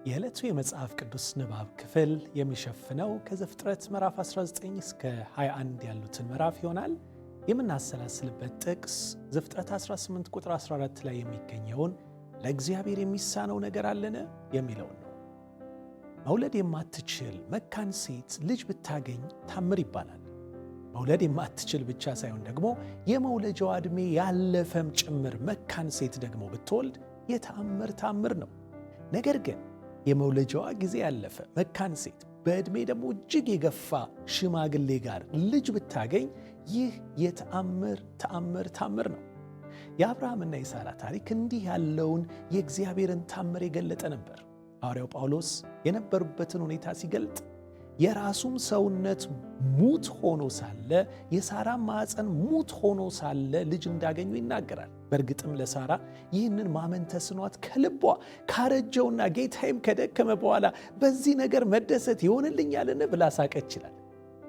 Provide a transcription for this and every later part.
የዕለቱ የመጽሐፍ ቅዱስ ንባብ ክፍል የሚሸፍነው ከዘፍጥረት ምዕራፍ 19 እስከ 21 ያሉትን ምዕራፍ ይሆናል። የምናሰላስልበት ጥቅስ ዘፍጥረት 18 ቁጥር 14 ላይ የሚገኘውን ለእግዚአብሔር የሚሳነው ነገር አለን የሚለውን ነው። መውለድ የማትችል መካን ሴት ልጅ ብታገኝ ታምር ይባላል። መውለድ የማትችል ብቻ ሳይሆን ደግሞ የመውለጃዋ ዕድሜ ያለፈም ጭምር መካን ሴት ደግሞ ብትወልድ የተአምር ታምር ነው። ነገር ግን የመውለጃዋ ጊዜ ያለፈ መካን ሴት በዕድሜ ደግሞ እጅግ የገፋ ሽማግሌ ጋር ልጅ ብታገኝ ይህ ተአምር ነው። የአብርሃምና የሳራ ታሪክ እንዲህ ያለውን የእግዚአብሔርን ታምር የገለጠ ነበር። ሐዋርያው ጳውሎስ የነበሩበትን ሁኔታ ሲገልጥ የራሱም ሰውነት ሙት ሆኖ ሳለ የሳራም ማዕፀን ሙት ሆኖ ሳለ ልጅ እንዳገኙ ይናገራል። በእርግጥም ለሳራ ይህንን ማመን ተስኗት ከልቧ ካረጀውና ጌታዬም ከደከመ በኋላ በዚህ ነገር መደሰት ይሆንልኛልን ብላ ሳቀች ይላል።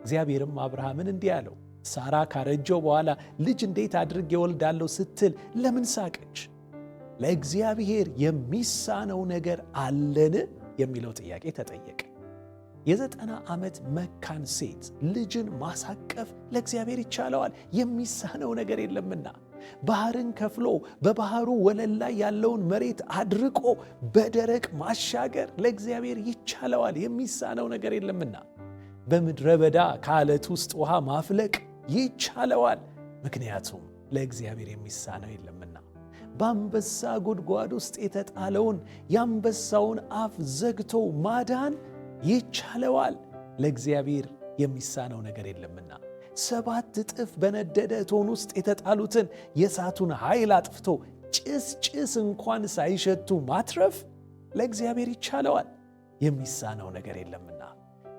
እግዚአብሔርም አብርሃምን እንዲህ አለው፣ ሳራ ካረጀው በኋላ ልጅ እንዴት አድርጌ እወልዳለሁ ስትል ለምን ሳቀች? ለእግዚአብሔር የሚሳነው ነገር አለን የሚለው ጥያቄ ተጠየቀ። የ90 ዓመት መካን ሴት ልጅን ማሳቀፍ ለእግዚአብሔር ይቻለዋል፣ የሚሳነው ነገር የለምና። ባህርን ከፍሎ በባህሩ ወለል ላይ ያለውን መሬት አድርቆ በደረቅ ማሻገር ለእግዚአብሔር ይቻለዋል፣ የሚሳነው ነገር የለምና። በምድረ በዳ ከዓለት ውስጥ ውሃ ማፍለቅ ይቻለዋል፣ ምክንያቱም ለእግዚአብሔር የሚሳነው የለምና። በአንበሳ ጉድጓድ ውስጥ የተጣለውን የአንበሳውን አፍ ዘግቶ ማዳን ይቻለዋል፣ ለእግዚአብሔር የሚሳነው ነገር የለምና። 7 እጥፍ በነደደ እቶን ውስጥ የተጣሉትን የእሳቱን ኃይል አጥፍቶ ጭስ እንኳን ሳይሸቱ ማትረፍ ለእግዚአብሔር ይቻለዋል፣ የሚሳነው ነገር የለምና።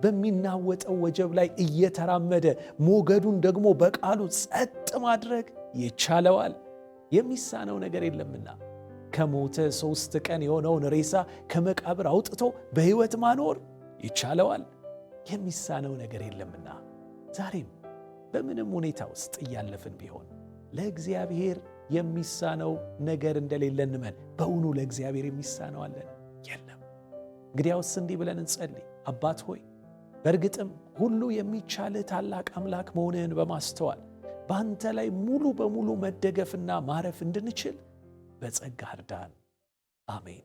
በሚናወጠው ወጀብ ላይ እየተራመደ ሞገዱን ደግሞ በቃሉ ጸጥ ማድረግ ይቻለዋል፣ የሚሳነው ነገር የለምና። ከሞተ 3 ቀን የሆነውን ሬሳ ከመቃብር አውጥቶ በሕይወት ማኖር ይቻለዋል፣ የሚሳነው ነገር የለምና። ዛሬም በምንም ሁኔታ ውስጥ እያለፍን ቢሆን ለእግዚአብሔር የሚሳነው ነገር እንደሌለ እንመን። በእውኑ ለእግዚአብሔር የሚሳነው አለን? የለም። እንግዲያውስ እንዲህ ብለን እንጸልይ። አባት ሆይ በእርግጥም ሁሉ የሚቻልህ ታላቅ አምላክ መሆንህን በማስተዋል በአንተ ላይ ሙሉ በሙሉ መደገፍና ማረፍ እንድንችል በጸጋ እርዳን። አሜን።